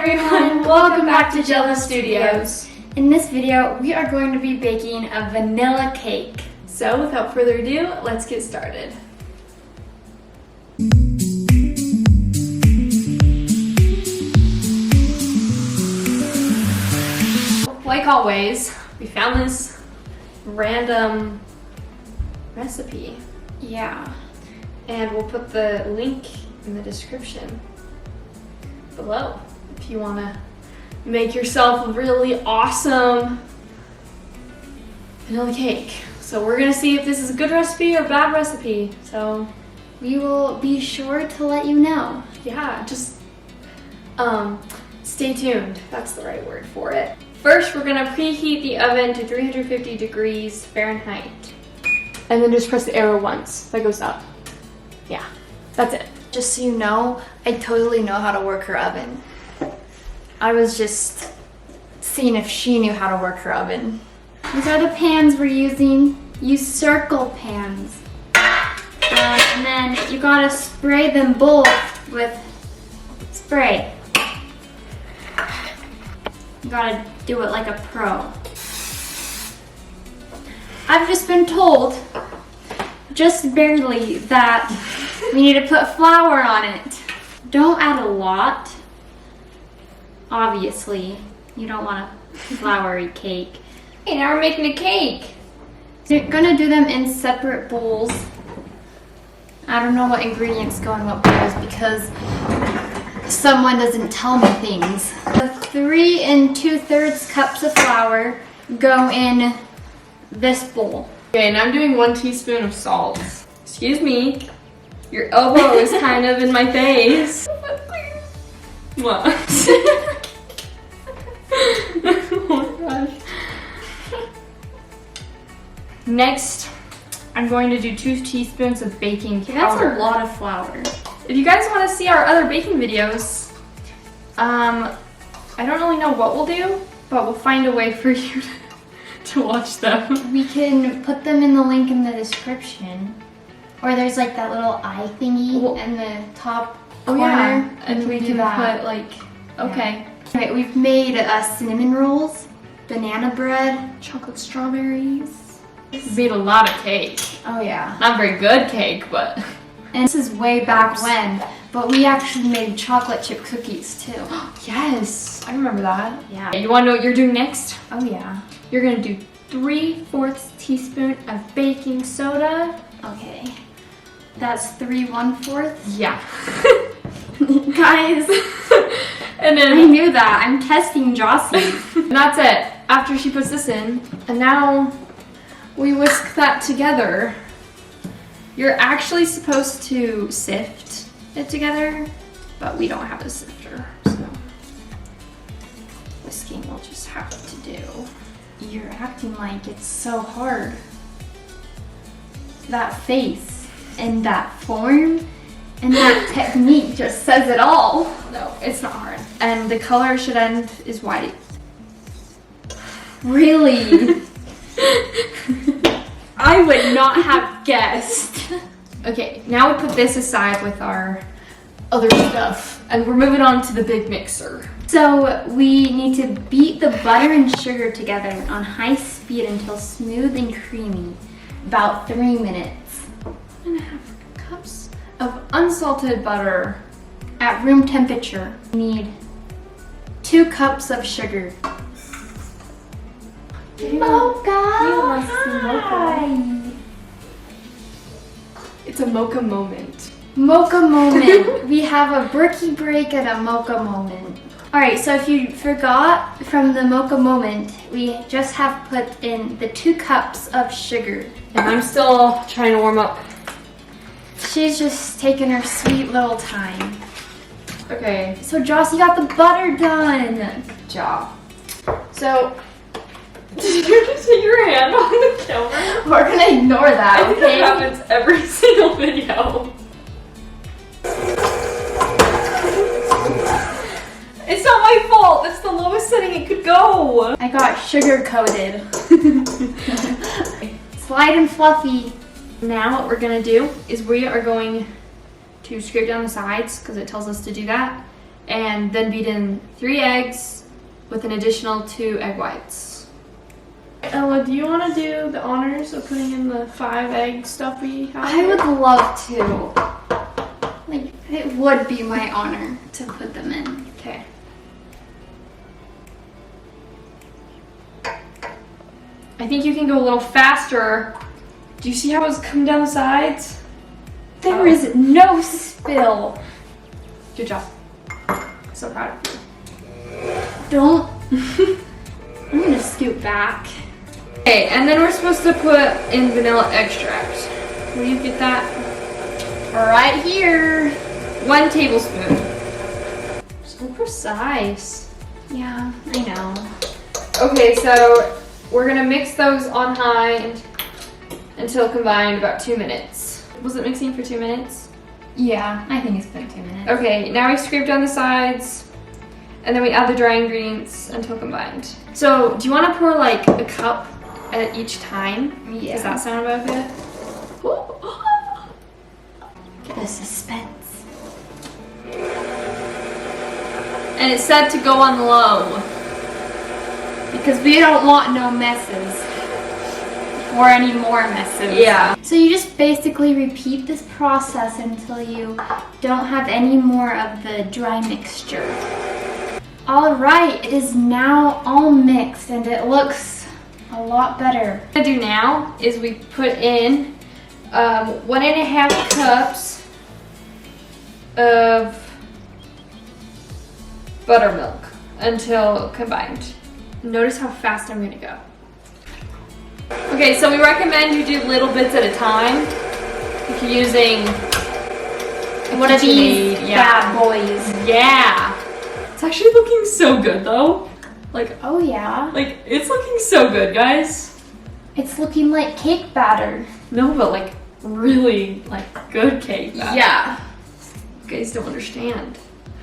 everyone, welcome back to Jello Studios. In this video, we are going to be baking a vanilla cake. So without further ado, let's get started. Like always, we found this random recipe. Yeah. And we'll put the link in the description below if you want to make yourself a really awesome vanilla cake. So we're gonna see if this is a good recipe or bad recipe. So we will be sure to let you know. Yeah, just stay tuned. That's the right word for it. First, we're gonna preheat the oven to 350 degrees Fahrenheit. And then just press the arrow once. That goes up. Yeah, that's it. Just so you know, I totally know how to work her oven. I was just seeing if she knew how to work her oven. These are the pans we're using. Use circle pans. And then you gotta spray them both with spray. You gotta do it like a pro. I've just been told, just barely, that we need to put flour on it. Don't add a lot. Obviously, you don't want a floury cake. Hey, now we're making a cake. You're gonna do them in separate bowls. I don't know what ingredients go in what bowls because someone doesn't tell me things. The 3 2/3 cups of flour go in this bowl. Okay, and I'm doing 1 teaspoon of salt. Excuse me, your elbow is kind of in my face. What? Oh my gosh. Next, I'm going to do 2 teaspoons of baking powder. That's a lot of flour. If you guys want to see our other baking videos, I don't really know what we'll do, but we'll find a way for you to watch them. We can put them in the link in the description. Or there's like that little eye thingy in the top corner. Yeah, and we do can that. put like, okay. Okay, we've made cinnamon rolls, banana bread, Chocolate strawberries. We made a lot of cake. oh yeah. Not very good cake, but. And this is way back when, but we actually made chocolate chip cookies too. Yes, I remember that. Yeah. You want to know what you're doing next? Oh yeah. You're gonna do 3/4 teaspoon of baking soda. Okay. That's 3 1/4. Yeah. Guys, And I then knew that. I'm testing Jossie. and that's it. After she puts this in, and now we whisk that together. You're actually supposed to sift it together, but we don't have a sifter, so whisking we'll just have to do. You're acting like it's so hard. That face and that form and that technique just says it all. No, it's not hard. And the color should end is white. Really? I would not have guessed. Okay, now we put this aside with our other stuff, and we're moving on to the big mixer. So we need to beat the butter and sugar together on high speed until smooth and creamy, about 3 minutes. 1.5 cups of unsalted butter. At room temperature, we need 2 cups of sugar. Mocha! Hi! It's a mocha moment. Mocha moment. We have a Berkey break and a mocha moment. Alright, so if you forgot from the mocha moment, we just have put in the 2 cups of sugar. And I'm still trying to warm up. She's just taking her sweet little time. Okay, So Joss, you got the butter done. good job. So, did you just hit your hand on the camera? We're gonna ignore that, I think that okay? happens every single video. It's not my fault. That's the lowest setting it could go. I got sugar coated. Slide and fluffy. Now what we're gonna do is we are going to scrape down the sides because it tells us to do that. and then beat in 3 eggs with an additional 2 egg whites. Ella, do you want to do the honors of putting in the 5 egg stuff we have? I would love to. Like, it would be my honor to put them in. Okay. I think you can go a little faster. Do you see how it's coming down the sides? There is no spill. Good job. So proud of you. Don't. I'm gonna scoot back. Okay, and then we're supposed to put in vanilla extract. Will you get that? Right here. 1 tablespoon. So precise. Yeah, I know. Okay, so we're gonna mix those on high until combined about 2 minutes. Was it mixing for 2 minutes? Yeah, I think it's been 2 minutes. Okay, now we scrape down the sides, and then we add the dry ingredients until combined. So, do you want to pour like a cup at each time? Yeah. Does that sound about good? The suspense. And it's said to go on low. Because we don't want no messes. Or any more messes. Yeah. So you just basically repeat this process until you don't have any more of the dry mixture. Alright, it is now all mixed and it looks a lot better. What we're gonna do now is we put in 1.5 cups of buttermilk until combined. Notice how fast I'm gonna go. Okay, so we recommend you do little bits at a time if you're using One of these KitchenAid, bad boys. Yeah. It's actually looking so good though. Oh yeah. Like it's looking so good, guys. It's looking like cake batter. No, but like really like good cake batter. Yeah. You guys don't understand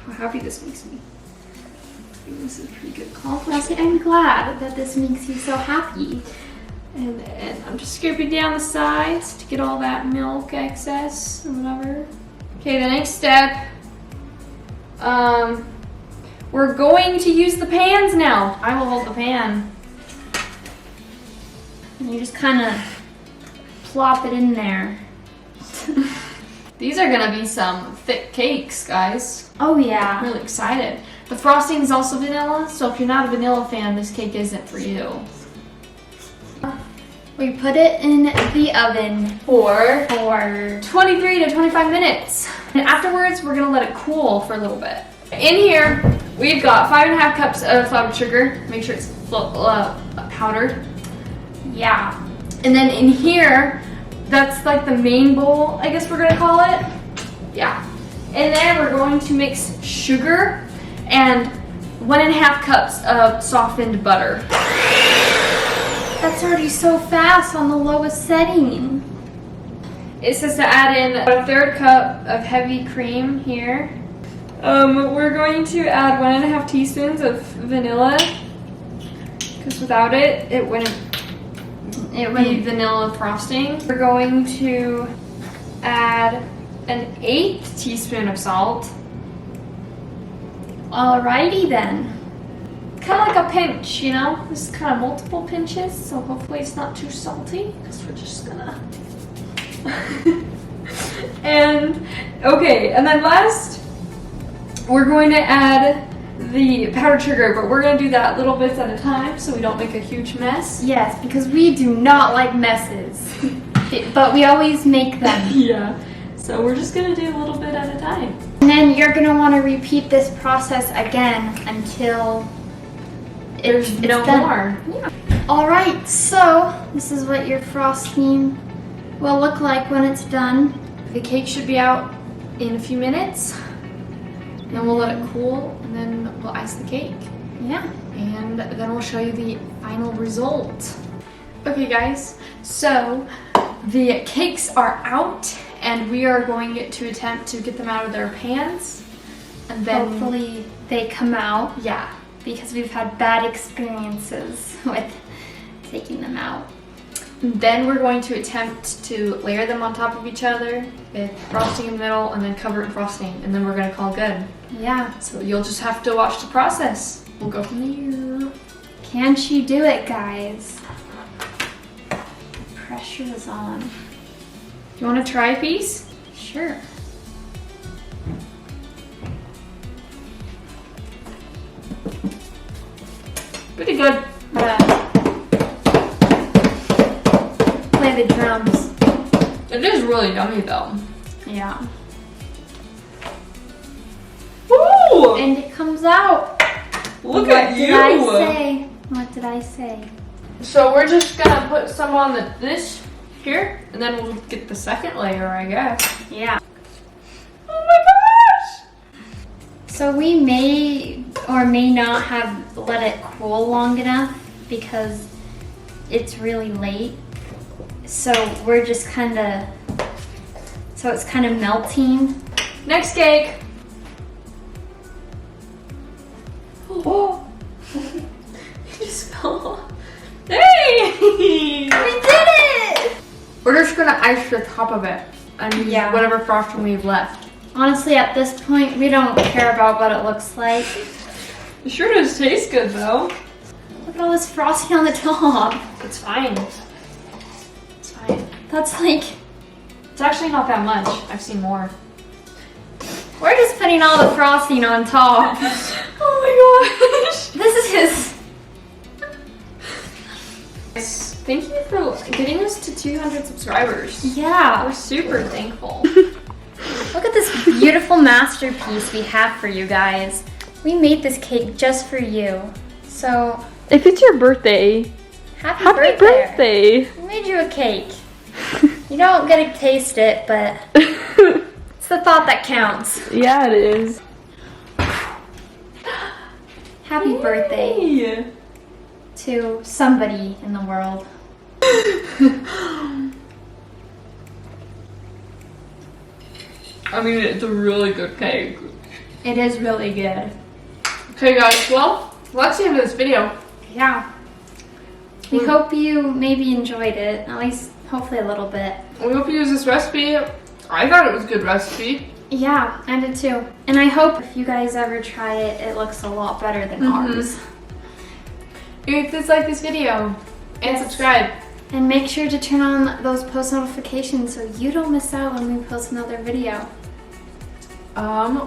how happy this makes me. I think this is a pretty good accomplishment. I'm glad that this makes you so happy. And then I'm just scraping down the sides to get all that milk excess and whatever. Okay, the next step, we're going to use the pans now. I will hold the pan. And you just kind of plop it in there. These are gonna be some thick cakes, guys. Oh I'm yeah. really excited. The frosting is also vanilla, so if you're not a vanilla fan, this cake isn't for you. We put it in the oven For 23 to 25 minutes. And afterwards, we're gonna let it cool for a little bit. In here, we've got 5.5 cups of flour sugar. Make sure it's powdered. Yeah. And then in here, that's like the main bowl, I guess we're gonna call it. Yeah. And then we're going to mix sugar and 1.5 cups of softened butter. That's already so fast on the lowest setting. It says to add in a 1/3 cup of heavy cream here. We're going to add 1.5 teaspoons of vanilla, because without it, it wouldn't be vanilla frosting. We're going to add an 1/8 teaspoon of salt. Alrighty then. Kind of like a pinch, you know? This is kind of multiple pinches, so hopefully it's not too salty, because we're just gonna... And, okay, and then last, we're going to add the powdered sugar, but we're gonna do that little bits at a time so we don't make a huge mess. Yes, because we do not like messes. But we always make them. Yeah, so we're just gonna do a little bit at a time. And then you're going to want to repeat this process again until There's no done. more. Yeah. Alright, so this is what your frosting will look like when it's done. The cake should be out in a few minutes. Then we'll let it cool, and then we'll ice the cake. Yeah. And then we'll show you the final result. Okay guys, so the cakes are out, and we are going to attempt to get them out of their pans. And then Hopefully they come out, yeah. because we've had bad experiences with taking them out. Then we're going to attempt to layer them on top of each other with frosting in the middle, and then cover it in frosting, and then we're gonna call good. Yeah. So you'll just have to watch the process. We'll go from there. Can she do it, guys? The pressure is on. You want to try a piece? Sure. Pretty good. Play the drums. It is really yummy though. Yeah. Woo! And it comes out. Look What at you. did I say? What did I say? So we're just gonna put some on this here, and then we'll get the second layer, I guess. Yeah. Oh my gosh! So we may or may not have let it cool long enough because it's really late. So we're just so it's kind of melting. Next cake. Oh! You just fell off. Hey! We did it! We're just gonna ice the top of it and use Yeah. whatever frosting we've left. Honestly, at this point, we don't care about what it looks like. It sure does taste good though. Look at all this frosting on the top. It's fine. It's fine. That's like, It's actually not that much. I've seen more. we're just putting all the frosting on top. Oh my gosh! This is Thank you for getting us to 200 subscribers. yeah. We're super thankful. Look at this beautiful masterpiece we have for you guys. We made this cake just for you. So, If it's your birthday, happy happy birthday! We made you a cake. You don't get to taste it, but it's the thought that counts. Yeah, it is. Happy birthday Yay. to somebody in the world. I mean, it's a really good cake. It is really good. Okay guys, well, that's the end of this video. Yeah. We hope you maybe enjoyed it, at least hopefully a little bit. We hope you use this recipe. I thought it was a good recipe. Yeah, I did too. And I hope if you guys ever try it, it looks a lot better than ours. If you like this video, and Yes. subscribe. And make sure to turn on those post notifications so you don't miss out when we post another video.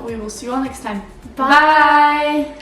We will see you all next time. Bye.